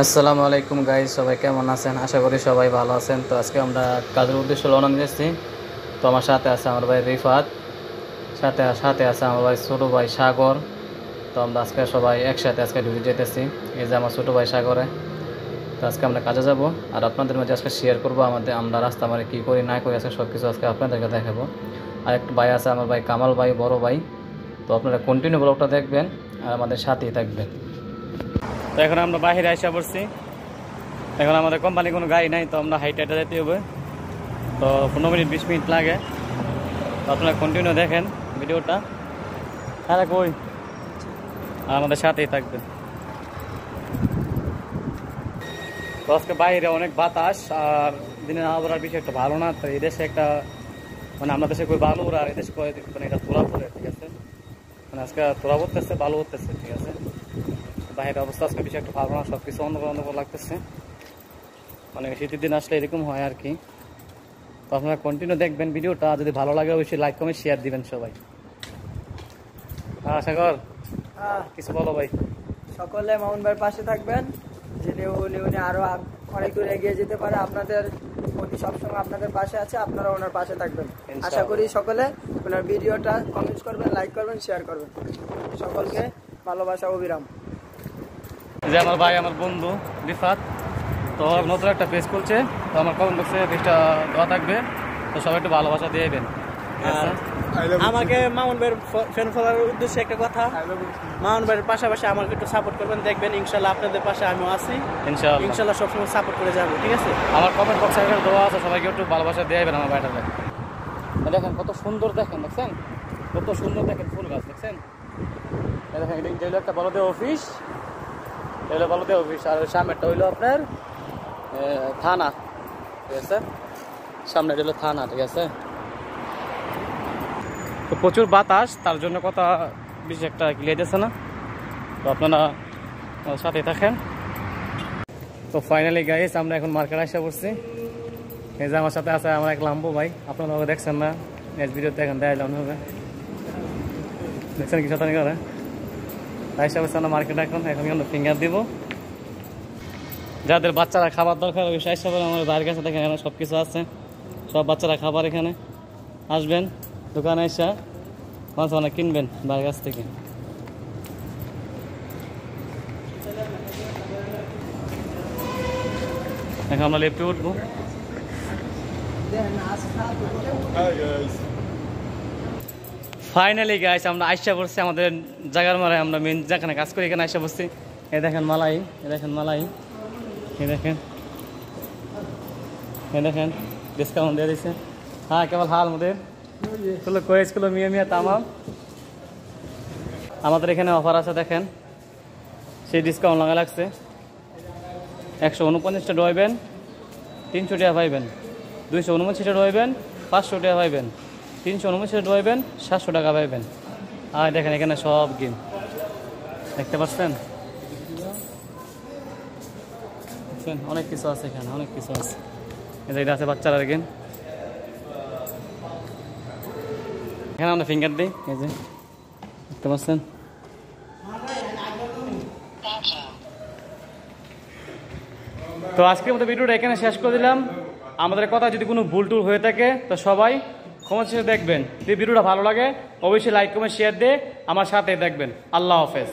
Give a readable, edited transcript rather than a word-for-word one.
আসসালামু আলাইকুম গাইস, সবাই কেমন আছেন? আশা করি সবাই ভালো আছেন। তো আজকে আমরা কাজের উদ্দেশ্যে রওনা দিয়েছি। তো আমার সাথে আছে আমার ভাই রিফাত, সাথে সাথে আছে আমার ভাই ছোটো ভাই সাগর। তো আমরা আজকে সবাই একসাথে আজকে ডিউটি যেতেছি। এই যে আমার ছোটো ভাই সাগরে। তো আজকে আমরা কাজে যাব, আর আপনাদের মাঝে আজকে শেয়ার করবো আমরা রাস্তা মানে কী করি না করি আজকে সব কিছু আজকে আপনাদেরকে দেখাবো। আর একটা ভাই আছে আমার ভাই কামাল ভাই, বড় ভাই। তো আপনারা কন্টিনিউ ব্লগটা দেখবেন আর আমাদের সাথেই থাকবেন। তো এখন আমরা বাইরে আসা পড়ছি। এখন আমাদের কোম্পানি কোনো গাড়ি নাই, তো আমরা হাইটে যেতে হবে। তো 15-20 মিনিট লাগে। তো আপনারা কন্টিনিউ দেখেন ভিডিওটা, হ্যাঁ কই আর আমাদের সাথেই থাকবেন। তো আজকে বাইরে অনেক বাতাস, আর দিনের আবহাওয়ার বিষয় একটা ভালো না। তো এই দেশে একটা মানে আমরা দেশে কই বালু আর এই দেশে মানে এটা তোলা পড়ে, ঠিক আছে? মানে আজকে তোলা পড়তেছে, বালু উঠতেছে, ঠিক আছে? বাইরের অবস্থা আজকে বিষয় একটা ভালো না, সব কিছু অন্ধকার অন্ধকার লাগতেছে। মানে শীতের দিন আসলে এরকম হয় আর কি। তো আপনারা কন্টিনিউ দেখবেন ভিডিওটা, যদি ভালো লাগে অবশ্যই লাইক কমেন্ট শেয়ার দিবেন সবাই। হ্যাঁ সাগর, কিছু বলো ভাই। সকলে মামুন ভাইয়ের পাশে থাকবেন, যিনি উনি আরো অনেক দূর এগিয়ে যেতে পারে। আপনাদের উনি সবসময় আপনাদের পাশে আছে, আপনারা ওনার পাশে থাকবেন। আশা করি সকলে ওনার ভিডিওটা কমেন্ট করবেন, লাইক করবেন, শেয়ার করবেন। সকলকে ভালোবাসা অবিরাম। যে আমার ভাই, আমার বন্ধু রিফাত, তো নতুন একটা পেজ খুলছে। তো আমার কমেন্ট বক্সে পেজটা দেওয়া থাকবে, তো সবাই একটু ভালোবাসা দিয়ে দেবেন। আমাকে মামুন ভাইয়ের ফ্যান ফলোয়ার উদ্দেশ্যে একটা কথা, মামুন ভাইয়ের পাশাপাশি আমাকে একটু সাপোর্ট করবেন। দেখবেন ইনশাল্লাহ আপনাদের পাশে আমিও আছি, ইনশাল্লাহ সবসময় সাপোর্ট করে যাবো, ঠিক আছে? আমার কমেন্ট বক্সে দেওয়া আছে, সবাইকে একটু ভালোবাসা দিয়ে দেবেন আমার ভাইটাকে। দেখেন কত সুন্দর, দেখছেন কত সুন্দর, দেখেন ফুল গাছ দেখছেন। দেখেন এটা হলো একটা বলদে অফিস, এটা হলো বলদে অফিস। আর সামনেটা হইলো আপনার থানা, ঠিক আছে? সামনে হলো থানা, ঠিক আছে? তো প্রচুর বাতাস, তার জন্য কথা বেশি একটা ক্লিয়ার দিচ্ছে না। তো আপনারা সাথে থাকেন। তো ফাইনালি গাইস আমরা এখন মার্কেট আসা পড়ছি। এই যে আমার সাথে আছে আমার এক লাম্বু ভাই, আপনারা দেখছেন না, নেক্সট ভিডিওতে এখন দেখাইলাম হবে, দেখছেন কি সাথে করে আইসা পড়ছে আমরা মার্কেট। এখন আমরা ফিঙ্গার দিব। যাদের বাচ্চারা খাবার দরকার ওই সাইজ সবাই আমার বাইরের কাছে দেখেন, এখানে সব কিছু আছে। সব বাচ্চারা খাবার এখানে আসবেন, দোকানে এসে মাছ অনেক কিনবেন বাইরের কাছ থেকে। এখন আমরা লেফটে উঠবো। ফাইনালি গাইস আমরা আইসা পড়ছি আমাদের জায়গার মারায়, আমরা মেন যেখানে কাজ করি এখানে আইসা পড়ছি। এই দেখেন মালাই, এই দেখেন মালাই, এই দেখেন, এই দেখেন ডিসকাউন্ট দিয়ে দিচ্ছে। হ্যাঁ কেবল হাল আমাদের স্কুল মিয়া তামাম আমাদের এখানে অফার আছে, দেখেন সেই ডিসকাউন্ট লাগা লাগছে। 149টা ডইবেন 300 টাকা পাইবেন, 249টা ডইবেন 500 টাকা পাইবেন, 349টা ডইবেন 700 টাকা পাইবেন। আর দেখেন এখানে সব গেম দেখতে পাচ্ছেন, অনেক কিছু আছে এখানে, অনেক কিছু আছে। এটা আছে বাচ্চারা গেম। এখানে আমরা ফিঙ্গার দিই, এই যে দেখতে পাচ্ছেন। তো আজকের মতো ভিডিওটা এখানে শেষ করে দিলাম। আমাদের কথা যদি কোনো ভুল টুল হয়ে থাকে তো সবাই ক্ষমা চেয়ে দেখবেন। যদি ভিডিওটা ভালো লাগে অবশ্যই লাইক কমেন্ট শেয়ার দিয়ে আমার সাথে দেখবেন। আল্লাহ হাফেজ।